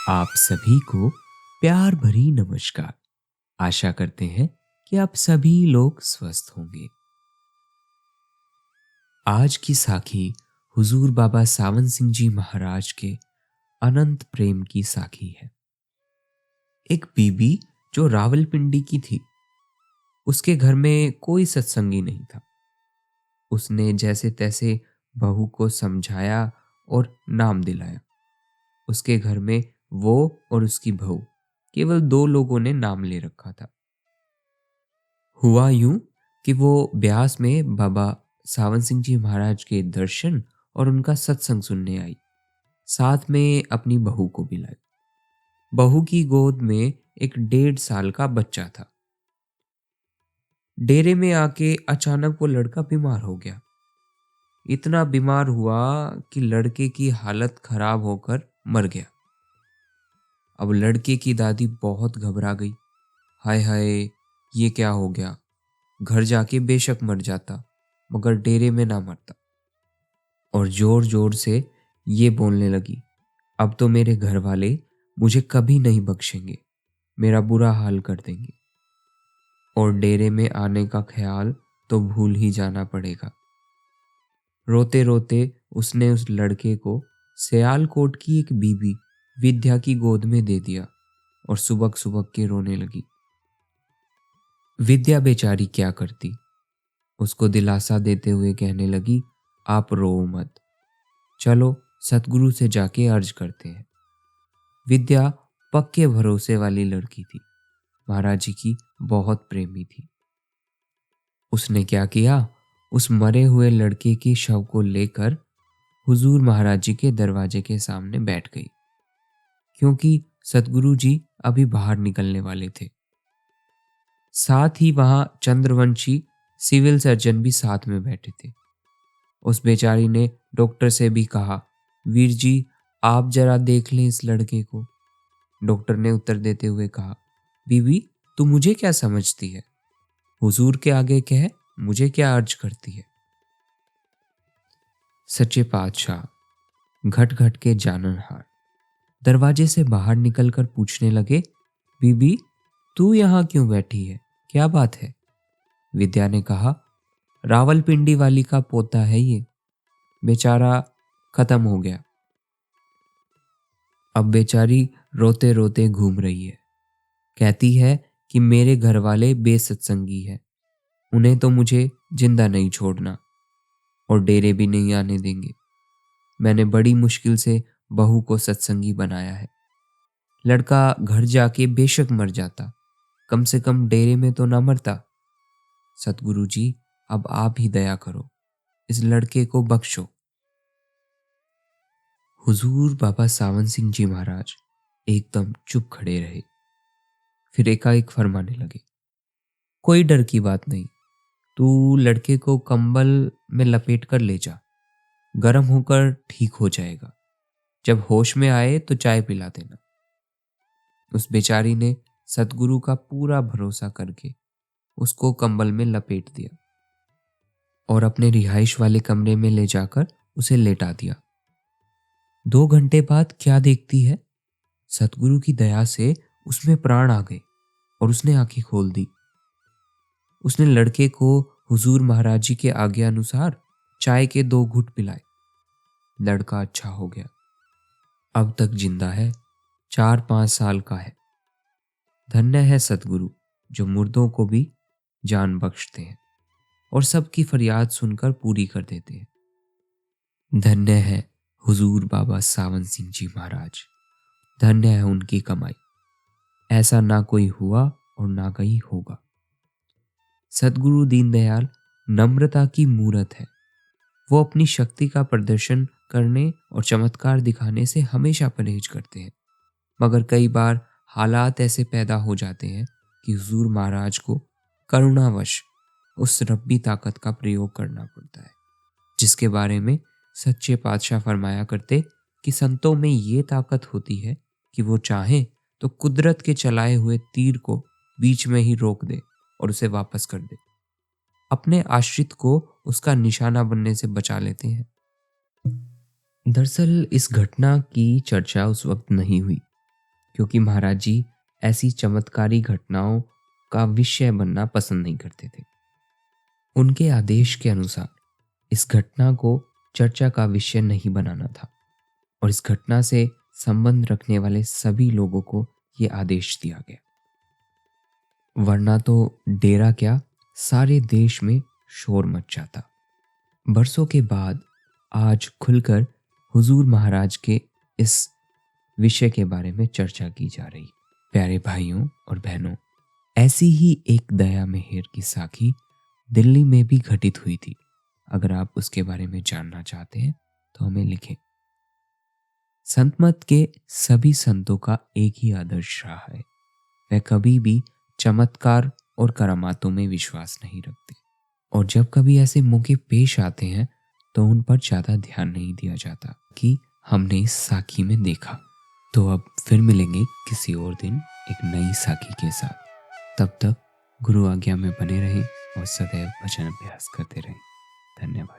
आप सभी को प्यार भरी नमस्कार। आशा करते हैं कि आप सभी लोग स्वस्थ होंगे। आज की साखी हुजूर बाबा सावन सिंह जी महाराज के अनंत प्रेम की साखी है। एक बीबी जो रावलपिंडी की थी, उसके घर में कोई सत्संगी नहीं था। उसने जैसे तैसे बहू को समझाया और नाम दिलाया। उसके घर में वो और उसकी बहू केवल दो लोगों ने नाम ले रखा था। हुआ यूं कि वो ब्यास में बाबा सावन सिंह जी महाराज के दर्शन और उनका सत्संग सुनने आई। साथ में अपनी बहू को भी लाई। बहू की गोद में एक 1.5 साल का बच्चा था। डेरे में आके अचानक वो लड़का बीमार हो गया। इतना बीमार हुआ कि लड़के की हालत खराब होकर मर गया। अब लड़के की दादी बहुत घबरा गई। हाय हाय, ये क्या हो गया। घर जाके बेशक मर जाता, मगर डेरे में ना मरता। और जोर जोर से ये बोलने लगी, अब तो मेरे घर वाले मुझे कभी नहीं बख्शेंगे, मेरा बुरा हाल कर देंगे और डेरे में आने का ख्याल तो भूल ही जाना पड़ेगा। रोते रोते उसने उस लड़के को सियालकोट की एक बीबी विद्या की गोद में दे दिया और सुबक सुबक के रोने लगी। विद्या बेचारी क्या करती, उसको दिलासा देते हुए कहने लगी, आप रो मत, चलो सतगुरु से जाके अर्ज करते हैं। विद्या पक्के भरोसे वाली लड़की थी, महाराज जी की बहुत प्रेमी थी। उसने क्या किया, उस मरे हुए लड़के की शव को लेकर हुजूर महाराज जी के दरवाजे के सामने बैठ गई, क्योंकि सतगुरु जी अभी बाहर निकलने वाले थे। साथ ही वहां चंद्रवंशी सिविल सर्जन भी साथ में बैठे थे। उस बेचारी ने डॉक्टर से भी कहा, वीर जी आप जरा देख लें इस लड़के को। डॉक्टर ने उत्तर देते हुए कहा, बीबी तू मुझे क्या समझती है, हुजूर के आगे कह मुझे क्या अर्ज करती है। सच्चे पातशाह घट घट के जाननहार दरवाजे से बाहर निकलकर पूछने लगे, बीबी तू यहाँ क्यों बैठी है, क्या बात है। विद्या ने कहा, रावलपिंडी वाली का पोता है ये, बेचारा खत्म हो गया। अब बेचारी रोते रोते घूम रही है। कहती है कि मेरे घर वाले बेसत्संगी है, उन्हें तो मुझे जिंदा नहीं छोड़ना और डेरे भी नहीं आने देंगे। मैंने बड़ी मुश्किल से बहू को सत्संगी बनाया है। लड़का घर जाके बेशक मर जाता, कम से कम डेरे में तो ना मरता। सतगुरु जी अब आप ही दया करो, इस लड़के को बख्शो। हुजूर बाबा सावन सिंह जी महाराज एकदम चुप खड़े रहे। फिर एकाएक फरमाने लगे, कोई डर की बात नहीं, तू लड़के को कंबल में लपेट कर ले जा, गर्म होकर ठीक हो जाएगा। जब होश में आए तो चाय पिला देना। उस बेचारी ने सतगुरु का पूरा भरोसा करके उसको कंबल में लपेट दिया और अपने रिहाइश वाले कमरे में ले जाकर उसे लेटा दिया। 2 घंटे बाद क्या देखती है, सतगुरु की दया से उसमें प्राण आ गए और उसने आंखें खोल दी। उसने लड़के को हुजूर महाराज जी के आज्ञा अनुसार चाय के 2 घुट पिलाए। लड़का अच्छा हो गया, अब तक जिंदा है, 4-5 साल का है। धन्य है सतगुरु जो मुर्दों को भी जान बख्शते हैं और सबकी फरियाद सुनकर पूरी कर देते हैं। धन्य है हुजूर बाबा सावन सिंह जी महाराज, धन्य है उनकी कमाई। ऐसा ना कोई हुआ और ना कहीं होगा। सतगुरु दीनदयाल नम्रता की मूरत है। वो अपनी शक्ति का प्रदर्शन करने और चमत्कार दिखाने से हमेशा परहेज करते हैं, मगर कई बार हालात ऐसे पैदा हो जाते हैं कि हुजूर महाराज को करुणावश उस रब्बी ताकत का प्रयोग करना पड़ता है, जिसके बारे में सच्चे पातशाह फरमाया करते कि संतों में ये ताकत होती है कि वो चाहें तो कुदरत के चलाए हुए तीर को बीच में ही रोक दे और उसे वापस कर दे, अपने आश्रित को उसका निशाना बनने से बचा लेते हैं। दरअसल इस घटना की चर्चा उस वक्त नहीं हुई, क्योंकि महाराज जी ऐसी चमत्कारी घटनाओं का विषय बनना पसंद नहीं करते थे। उनके आदेश के अनुसार इस घटना को चर्चा का विषय नहीं बनाना था और इस घटना से संबंध रखने वाले सभी लोगों को ये आदेश दिया गया, वरना तो डेरा क्या सारे देश में शोर मच जाता। बरसों के बाद आज खुलकर हुजूर महाराज के इस विषय के बारे में चर्चा की जा रही। प्यारे भाइयों और बहनों, ऐसी ही एक दया मेहर की साखी दिल्ली में भी घटित हुई थी। अगर आप उसके बारे में जानना चाहते हैं तो हमें लिखें। संत मत के सभी संतों का एक ही आदर्श रहा है, वह कभी भी चमत्कार और करामातों में विश्वास नहीं रखते और जब कभी ऐसे मौके पेश आते हैं तो उन पर ज़्यादा ध्यान नहीं दिया जाता कि हमने इस साखी में देखा। तो अब फिर मिलेंगे किसी और दिन एक नई साखी के साथ। तब तक गुरु आज्ञा में बने रहें और सदैव भजन अभ्यास करते रहें। धन्यवाद।